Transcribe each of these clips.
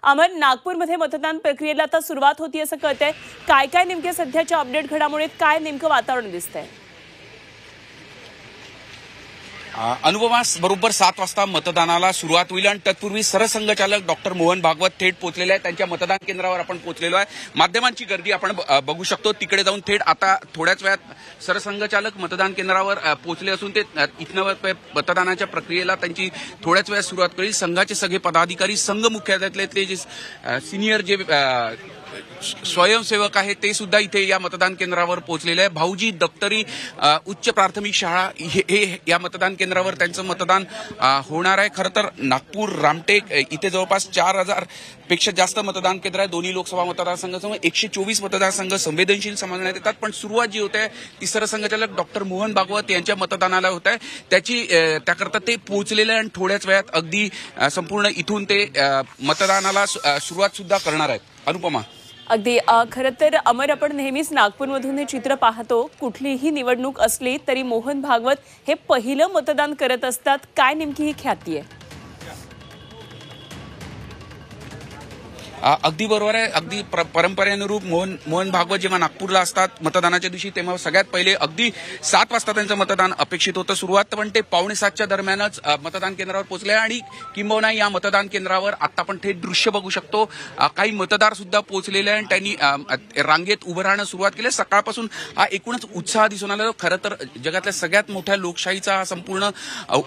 अमर, नागपूरमध्ये मतदान प्रक्रियेला आता सुरुवात होती असं कळतंय. काय काय नेमके सध्याच्या अपडेट घडामोडीत काय नेमकं वातावरण दिसतंय? अनुपमा, बरोबर 7 वाजता मतदानाला सुरुवात होईल आणि तत्पूर्वी सरसंघचालक डॉक्टर मोहन भागवत थेट पोहोचलेले आहेत. त्यांच्या मतदान केंद्रावर आपण पोहोचलेलो आहे. माध्यमांची गर्दी आपण बघू शकतो. तिकडे जाऊन थेट आता थोड्याच वेळात सरसंघचालक मतदान केंद्रावर पोहोचले असून ते इथनं मतदानाच्या प्रक्रियेला त्यांची थोड्याच वेळात सुरुवात करेल. संघाचे सगळे पदाधिकारी, संघ मुख्यालयातले जे सिनियर जे स्वयंसेवक आहे ते सुद्धा इथे या मतदान केंद्रावर पोहोचलेले आहे. भाऊजी दप्तरी उच्च प्राथमिक शाळा हे या मतदान केंद्रावर त्यांचं मतदान होणार आहे. खरं तर नागपूर रामटेक इथे जवळपास 4000 पेक्षा जास्त मतदान केंद्र आहे. दोन्ही लोकसभा मतदारसंघासमोर 124 मतदारसंघ संवेदनशील समजण्यात येतात. पण सुरुवात जी होते ती सरसंघचालक डॉक्टर मोहन भागवत यांच्या मतदानाला होत आहे. त्याकरता ते पोहोचलेले आहे आणि थोड्याच वेळात अगदी संपूर्ण इथून ते मतदानाला सुरुवात सुद्धा करणार आहेत. अनुपमा, अगदी खरं तर अमर, आपण नेहमीच नागपूरमधून हे चित्र पाहतो. कुठलीही निवडणूक असली तरी मोहन भागवत हे पहिलं मतदान करत असतात. काय नेमकी ही ख्याती आहे? अगदी बरोबर आहे. अगदी परंपरेनुरूप मोहन भागवत जेव्हा नागपूरला असतात मतदानाच्या दिवशी तेव्हा सगळ्यात पहिले अगदी 7 वाजता त्यांचं मतदान अपेक्षित होतं. सुरुवात पण ते 5:45च्या दरम्यानच मतदान केंद्रावर पोहोचले आणि किंबहुना या मतदान केंद्रावर आता आपण थेट दृश्य बघू शकतो. काही मतदार सुद्धा पोहोचलेले आहे आणि त्यांनी रांगेत उभं राहणं सुरुवात केली. सकाळपासून हा एकूणच उत्साह दिसून आला. खरं तर जगातल्या सगळ्यात मोठ्या लोकशाहीचा हा संपूर्ण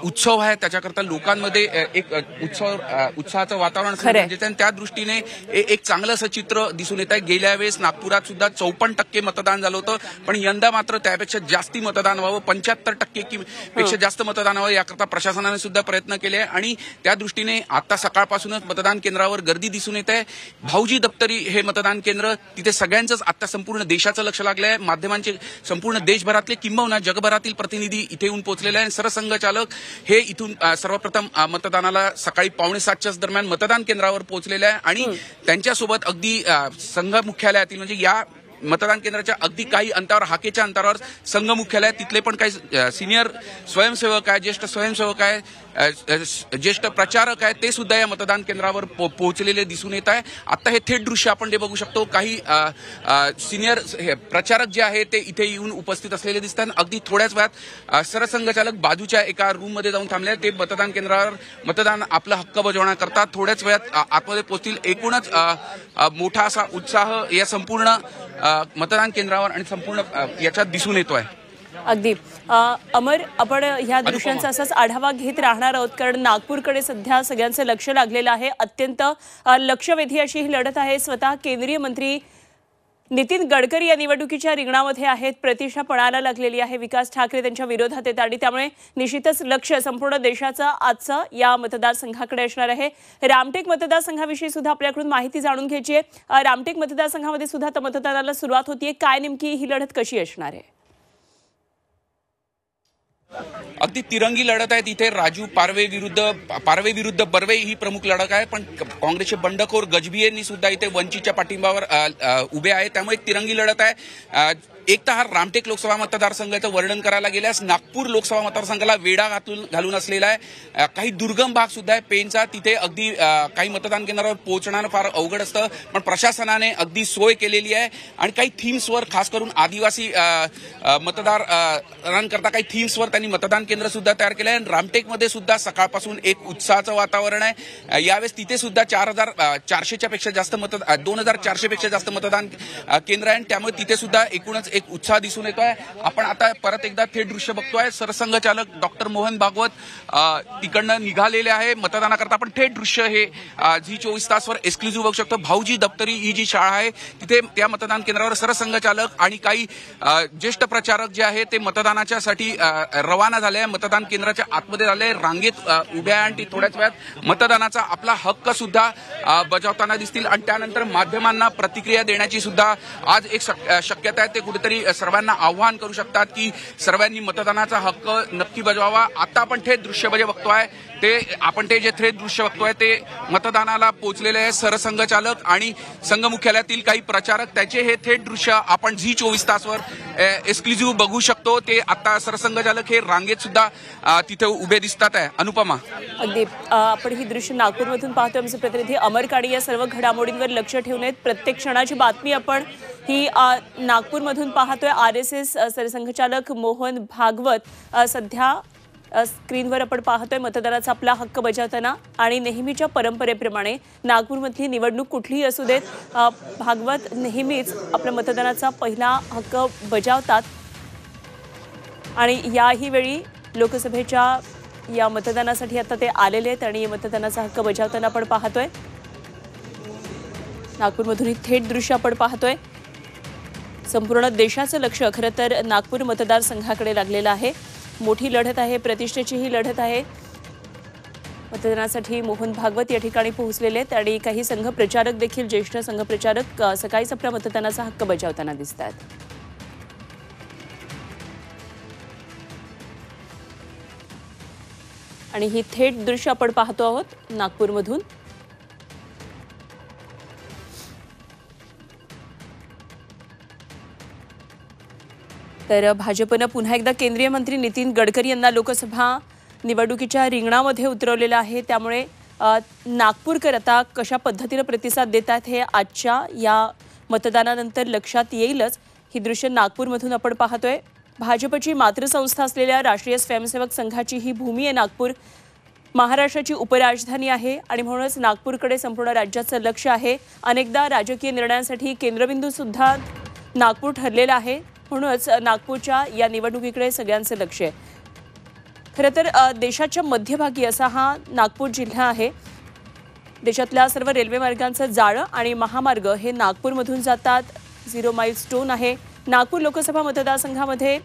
उत्सव आहे. त्याच्याकरता लोकांमध्ये एक उत्साहाचं वातावरण गरजेचं आहे. त्या दृष्टीने एक चांगलं असं चित्र दिसून येत आहे. गेल्या वेळेस नागपुरात सुद्धा 54% मतदान झालं होतं, पण यंदा मात्र त्यापेक्षा जास्ती मतदान व्हावं, 75% पेक्षा जास्त मतदान व्हावं याकरता प्रशासनाने सुद्धा प्रयत्न केले आहे आणि त्या दृष्टीने आता सकाळपासूनच मतदान केंद्रावर गर्दी दिसून येत आहे. भाऊजी दप्तरी हे मतदान केंद्र, तिथे सगळ्यांचंच आता संपूर्ण देशाचं लक्ष लागलं आहे. माध्यमांचे संपूर्ण देशभरातले किंबहुना जगभरातील प्रतिनिधी इथे येऊन पोहोचलेले आहे. सरसंघचालक हे इथून सर्वप्रथम मतदानाला सकाळी 5:45च्याच दरम्यान मतदान केंद्रावर पोहोचलेले आहे आणि त्यांच्यासोबत अगदी संघ मुख्यालयातील म्हणजे या मतदान केंद्राच्या अगदी काही अंतरावर, हाकेच्या अंतरावर संघ मुख्यालय, तिथले पण काही सिनियर स्वयंसेवक आहे, ज्येष्ठ स्वयंसेवक आहे, ज्येष्ठ प्रचारक आहे, ते सुद्धा या मतदान केंद्रावर पोहोचलेले दिसून येत आहे. आता हे थेट दृश्य आपण जे बघू शकतो, काही सिनियर प्रचारक जे आहे ते इथे येऊन उपस्थित असलेले दिसतात. अगदी थोड्याच वेळात सरसंघचालक बाजूच्या एका रूममध्ये जाऊन थांबले. ते मतदान केंद्रावर मतदान आपला हक्क बजावण्याकरता थोड्याच वेळात आतमध्ये पोहोचतील. एकूणच मोठा असा उत्साह या संपूर्ण मतदान केंद्रावर आणि संपूर्ण याच्यात दिसून येतोय. अगदी अमर, आपण ह्या दृश्यांचा असाच आढावा घेत राहणार आहोत, कारण नागपूरकडे सध्या सगळ्यांचं लक्ष लागलेलं आहे. अत्यंत लक्षवेधी अशी ही लढत आहे. स्वतः केंद्रीय मंत्री नितीन गडकरी या निवडणुकीच्या रिंगणामध्ये आहेत. प्रतिष्ठा पणाला लागलेली आहे. विकास ठाकरे त्यांच्या विरोधात आहेत आणि त्यामुळे निश्चितच लक्ष संपूर्ण देशाचं आजचं या मतदारसंघाकडे असणार आहे. रामटेक मतदारसंघाविषयी सुद्धा आपल्याकडून माहिती जाणून घ्यायची आहे. रामटेक मतदारसंघामध्ये सुद्धा आता मतदानाला सुरुवात होतीये. काय नेमकी ही लढत कशी असणार आहे? अगदी तिरंगी लढत आहे. तिथे राजू पारवे विरुद्ध बर्वे ही प्रमुख लढत आहे. पण काँग्रेसचे बंडखोर गजभियेंनी सुद्धा इथे वंचितच्या पाठिंबावर उभे आहे. त्यामुळे तिरंगी लढत आहे. एक तर हा रामटेक लोकसभा मतदारसंघाचं वर्णन करायला गेल्यास नागपूर लोकसभा मतदारसंघाला वेढा घालून असलेला आहे. काही दुर्गम भाग सुद्धा आहे पेनचा. तिथे अगदी काही मतदान केंद्रावर पोहोचणं फार अवघड असतं, पण प्रशासनाने अगदी सोय केलेली आहे आणि काही थीम्सवर, खास करून आदिवासी मतदारांकरता काही थीम्सवर त्यांनी मतदान केंद्र सुद्धा तयार केलं आहे. रामटेकमध्ये सुद्धा सकाळपासून एक उत्साहाचं वातावरण आहे. यावेळेस तिथे सुद्धा 2400च्या पेक्षा जास्त 2400 पेक्षा जास्त मतदान केंद्र आहे. त्यामुळे तिथे सुद्धा एकूणच एक उत्साह दिसून येतोय. आपण आता परत एकदा थेट दृश्य बघतोय. सरसंघचालक डॉक्टर मोहन भागवत तिकडनं निघालेले आहे मतदानाकरता. आपण थेट दृश्य हे Zee24 तासवर एक्सक्लुझिव्ह बघू शकतो. भाऊजी दप्तरी ही जी शाळा आहे तिथे त्या मतदान केंद्रावर सरसंघचालक आणि काही ज्येष्ठ प्रचारक जे आहे ते मतदानाच्यासाठी रवाना झाले. मतदान केंद्राच्या आतमध्ये झाले, रांगेत उभ्या आहे आणि थोड्याच वेळात मतदानाचा आपला हक्क सुद्धा बजावताना दिसतील आणि त्यानंतर माध्यमांना प्रतिक्रिया देण्याची सुद्धा आज एक शक्यता आहे. ते कुठेतरी तरी सर्वांना आव्हान करू शकतात की सर्वांनी मतदानाचा हक्क नक्की बजावावा. आता आपण थेट दृश्य बघतोय ते जे थेट दृश्य बघतोय ते मतदानाला पोहोचलेले आहे सरसंघचालक आणि संघ मुख्यालयातील काही प्रचारक. त्याचे हे थेट दृश्य आपण झी24 तासवर एक्सक्लुझिव्ह बघू शकतो. ते आता सरसंघचालक हे रांगेत सुद्धा तिथे उभे दिसतात आहे. अनुपमा, अगदी आपण ही दृश्य नागपूरमधून पाहतोय. आमचे प्रतिनिधी अमर काळे या सर्व घडामोडींवर लक्ष ठेवून आहेत. प्रत्येक क्षणाची बातमी आपण ही नागपूरमधून पाहतोय. RSS सरसंघचालक मोहन भागवत सध्या स्क्रीनवर आपण पाहतोय मतदानाचा आपला हक्क बजावताना. आणि नेहमीच्या परंपरेप्रमाणे नागपूरमधली निवडणूक कुठलीही असू देत, भागवत नेहमीच आपल्या मतदानाचा पहिला हक्क बजावतात. आणि याही वेळी लोकसभेच्या या मतदानासाठी आता ते आलेले आहेत आणि मतदानाचा हक्क बजावताना आपण पाहतोय. नागपूरमधून ही थेट दृश्य आपण पाहतोय. संपूर्ण देशाचं लक्ष खरं तर नागपूर मतदारसंघाकडे लागलेलं आहे. मोठी लढत आहे, प्रतिष्ठेची ही लढत आहे. मतदानासाठी मोहन भागवत या ठिकाणी पोहोचलेले आहेत आणि काही संघ प्रचारक देखील, ज्येष्ठ संघ प्रचारक सकाळीच आपल्या मतदानाचा हक्क बजावताना दिसत आहेत. आणि ही थेट दृश्य आपण पाहतो आहोत नागपूरमधून. तर भाजपनं पुन्हा एकदा केंद्रीय मंत्री नितीन गडकरी यांना लोकसभा निवडणुकीच्या रिंगणामध्ये उतरवलेलं आहे. त्यामुळे नागपूरकर आता कशा पद्धतीने प्रतिसाद देतात हे आजच्या या मतदानानंतर लक्षात येईलच. ही दृश्य नागपूरमधून आपण पाहतोय. भाजपची मातृसंस्था असलेल्या राष्ट्रीय स्वयंसेवक संघाची ही भूमी आहे नागपूर. महाराष्ट्राची उपराजधानी आहे आणि म्हणूनच नागपूरकडे संपूर्ण राज्याचं लक्ष आहे. अनेकदा राजकीय निर्णयांसाठी केंद्रबिंदू सुद्धा नागपूर ठरलेला आहे. म्हणूनच नागपूरच्या या निवडणुकीकडे सगळ्यांचं लक्ष आहे. खरं तर देशाच्या मध्यभागी असा हा नागपूर जिल्हा आहे. देशातल्या सर्व रेल्वे मार्गांचं जाळं आणि महामार्ग हे नागपूरमधून जातात. 0 माइलस्टोन आहे. नागपूर लोकसभा मतदारसंघामध्ये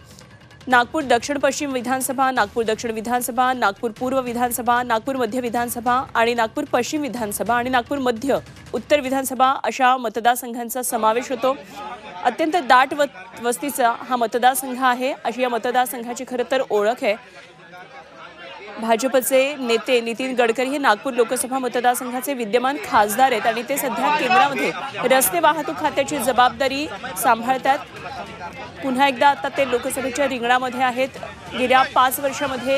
नागपूर दक्षिण पश्चिम विधानसभा, नागपूर दक्षिण विधानसभा, नागपूर पूर्व विधानसभा, नागपूर मध्य विधानसभा आणि नागपूर पश्चिम विधानसभा आणि नागपूर मध्य उत्तर विधानसभा अशा मतदारसंघांचा समावेश होतो. अत्यंत दाट वस्तीचा हा मतदारसंघ आहे. अशी या मतदारसंघाची खरं तर ओळख आहे. भाजपचे नेते नितीन गडकरी हे नागपूर लोकसभा मतदारसंघाचे विद्यमान खासदार आहेत आणि ते सध्या केंद्रामध्ये रस्ते वाहतूक खात्याची जबाबदारी सांभाळतात. पुन्हा एकदा आता ते लोकसभेच्या रिंगणामध्ये आहेत. गेल्या 5 वर्षामध्ये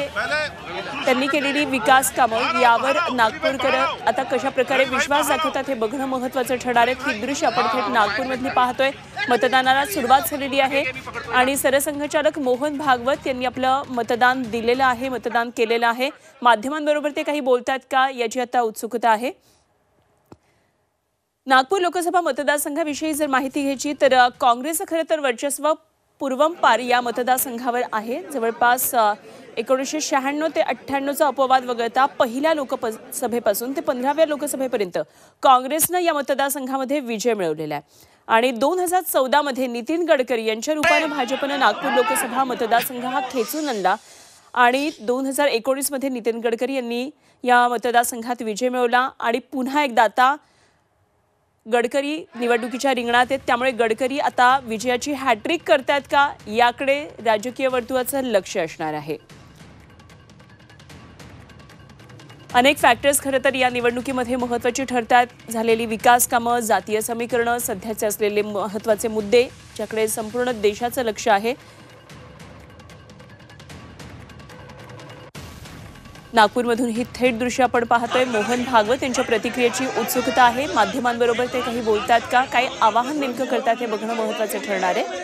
त्यांनी केलेली विकास कामं यावर नागपूरकर आता कशा प्रकारे विश्वास दाखवतात हे बघणं महत्त्वाचं ठरणार आहे. ही दृश्य आपण थेट नागपूरमधली पाहतोय. मतदानाला सुरुवात झालेली आहे आणि सरसंघचालक मोहन भागवत यांनी आपलं मतदान दिलेलं आहे, मतदान केलेलं आहे. माध्यमांबरोबर ते काही बोलतात का याची आता उत्सुकता आहे. नागपूर लोकसभा मतदारसंघाविषयी जर माहिती घ्यायची तर काँग्रेसचं खरं तर वर्चस्व पूर्वंपार या मतदारसंघावर आहे. जवळपास 1996 ते 98चा अपवाद वगळता पहिल्या लोकसभेपासून ते 15व्या लोकसभेपर्यंत काँग्रेसनं या मतदारसंघामध्ये विजय मिळवलेला आहे. आणि 2014 मध्ये नितीन गडकरी यांच्या रूपाने भाजपनं नागपूर लोकसभा मतदारसंघ हा खेचून आणला आणि 2019 मध्ये नितीन गडकरी यांनी या मतदारसंघात विजय मिळवला आणि पुन्हा एकदा आता गडकरी निवडणुकीच्या रिंगणात आहेत. त्यामुळे गडकरी आता विजयाची हॅट्रिक करतात का याकडे राजकीय वर्तुळाचं लक्ष असणार आहे. अनेक फॅक्टर्स खरं तर या निवडणुकीमध्ये महत्त्वाची ठरतात. झालेली विकास कामं, जातीय समीकरणं, सध्याचे असलेले महत्त्वाचे मुद्दे ज्याकडे संपूर्ण देशाचं लक्ष आहे. नागपूरमधून ही थेट दृश्य आपण पाहतोय. मोहन भागवत यांच्या प्रतिक्रियेची उत्सुकता आहे. माध्यमांबरोबर ते काही बोलतात का, काही आवाहन नेमकं करतात हे बघणं महत्त्वाचं ठरणार आहे.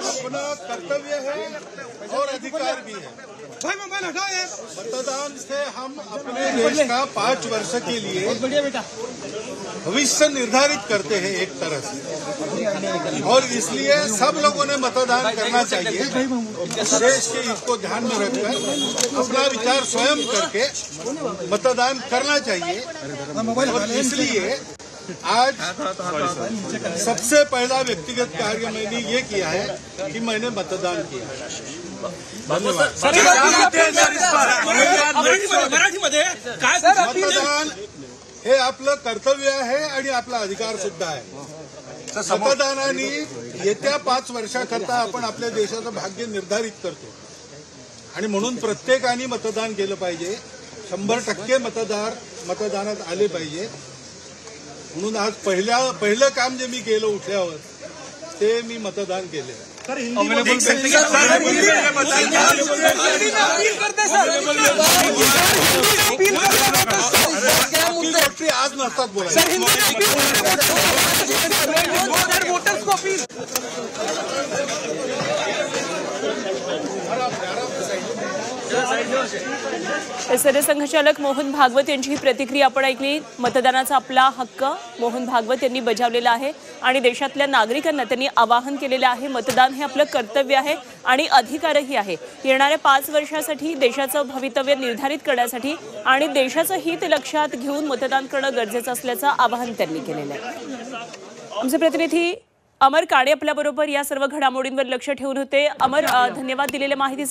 अपना कर्तव्य है और अधिकार भी है। मतदान से हम अपने देश का 5 वर्ष के लिए भविष्य निर्धारित करते हैं एक तरह से, और इसलिए सब लोगों ने मतदान करना चाहिए। देश के हित को ध्यान में रखकर अपना विचार स्वयं करके मतदान करना चाहिए। और इसलिए आज सबसे पहला व्यक्तिगत कार्य मैंने ये किया है कि मैंने मतदान किया। मतदान हे आपलं कर्तव्य आहे आणि आपला अधिकार सुद्धा आहे। मतदानाने येत्या 5 वर्षाकरता आपण आपल्या देशाचं भाग्य निर्धारित करतो आणि म्हणून प्रत्येकाने मतदान केलं पाहिजे। 100% मतदानात आले पाहिजे। म्हणून आज पहिलं काम जे मी केलं उठल्यावर ते मी मतदान केले। आज नसतात बोलायला। सरसंघचालक मोहन भागवत यांची ही प्रतिक्रिया आपण ऐकली। मतदानाचा आपला हक्क मोहन भागवत यांनी बजावलेला आहे आणि देशातल्या नागरिकांना त्यांनी आवाहन केलेलं आहे। मतदान हे आपलं कर्तव्य आहे आणि अधिकारही आहे। येणाऱ्या 5 वर्षासाठी देशाचं भवितव्य निर्धारित करण्यासाठी आणि देशाचं हित लक्षात घेऊन मतदान करणं गरजेचं असल्याचं आवाहन त्यांनी केलेलं आहे। आमचे प्रतिनिधी अमर काळे आपल्याबरोबर या सर्व घडामोडींवर लक्ष ठेवून होते। अमर, धन्यवाद दिलेल्या माहितीसाठी।